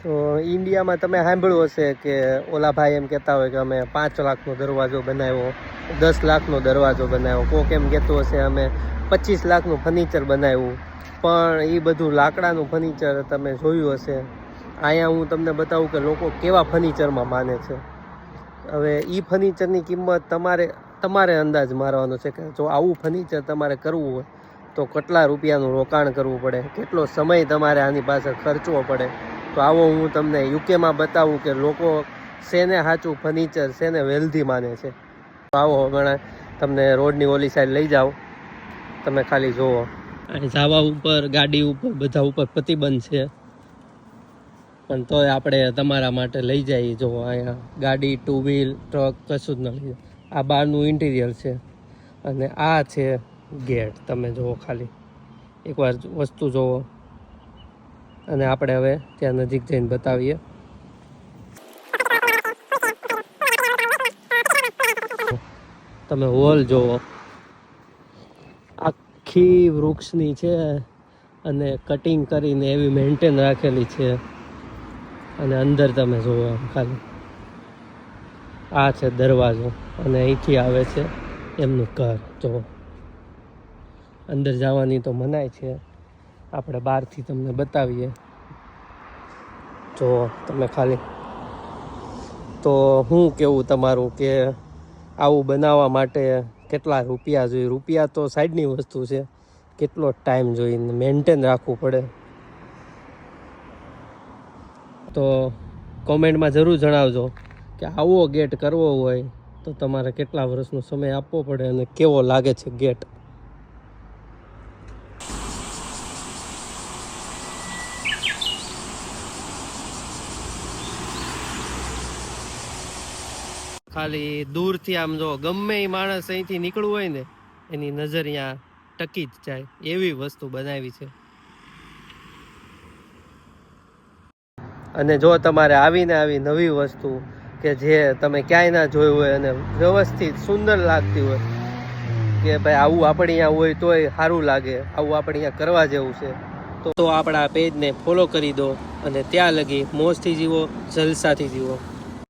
તો ઇન્ડિયામાં તમે સાંભળ્યું હશે કે ઓલા ભાઈ એમ કહેતા હોય કે અમે 5 લાખનો દરવાજો બનાવ્યો, 10 લાખનો દરવાજો બનાવ્યો, કોક એમ કહેતું હશે અમે 25 લાખનું ફર્નિચર બનાવ્યું. પણ એ બધું લાકડાનું ફર્નિચર તમે જોયું હશે. અહીંયા હું તમને બતાવું કે લોકો કેવા ફર્નિચરમાં માને છે. હવે એ ફર્નિચરની કિંમત તમારે અંદાજ મારવાનો છે કે જો આવું ફર્નિચર તમારે કરવું હોય તો કેટલા રૂપિયાનું રોકાણ કરવું પડે, કેટલો સમય તમારે આની પાછળ ખર્ચવો પડે. તો આવો હું તમને યુકેમાં બતાવું કે લોકો શેને સાચું ફર્નિચર શેને વેલ્ધી માને છે. તો આવો હમણાં તમને રોડની ઓલી સાઈડ લઈ જાઓ, તમે ખાલી જુઓ. અહીં જવા ઉપર ગાડી ઉપર બધા ઉપર પ્રતિબંધ છે, પણ તોય આપણે તમારા માટે લઈ જઈએ. જો અહીંયા ગાડી, 2 વ્હીલ, ટ્રક કશું જ ન લઈ. આ બહારનું ઇન્ટિરિયર છે અને આ છે ગેટ. તમે જુઓ ખાલી એકવાર વસ્તુ જુઓ અને આપણે હવે ત્યાં નજીક જઈને બતાવીએ. તમે હોલ જુઓ, આખી વૃક્ષની છે અને કટિંગ કરીને એવી મેન્ટેન રાખેલી છે. અને અંદર તમે જુઓ ખાલી આ છે દરવાજો અને અહીંથી આવે છે એમનું ઘર. જો અંદર જવાની તો મનાય છે, આપણે બહારથી તમને બતાવીએ. જો તમે ખાલી તો હું કેવું તમારું કે આવું બનાવવા માટે કેટલા રૂપિયા જોઈએ? રૂપિયા તો સાઈડની વસ્તુ છે, કેટલો ટાઈમ જોઈને મેન્ટેન રાખવું પડે. તો કોમેન્ટમાં જરૂર જણાવજો કે આવો ગેટ કરવો હોય તો તમારે કેટલા વર્ષનો સમય આપવો પડે અને કેવો લાગે છે ગેટ. ખાલી દૂરથી આમ જો ગમે એ માણસ અહીંથી નીકળવું હોય ને એની નજર અહીંયા ટકી જ જાય એવી વસ્તુ બનાવી છે. અને જો તમારે આવીને આવી નવી વસ્તુ કે જે તમે ક્યાંય ના જોયું હોય અને વ્યવસ્થિત સુંદર લાગતી હોય કે ભાઈ આવું આપણે અહીંયા હોય તોય સારું લાગે, આવું આપણે અહીંયા કરવા જેવું છે, તો આપણા પેજને ફોલો કરી દો અને ત્યાં લગી મોજથી જીવો, જલસાથી જીવો.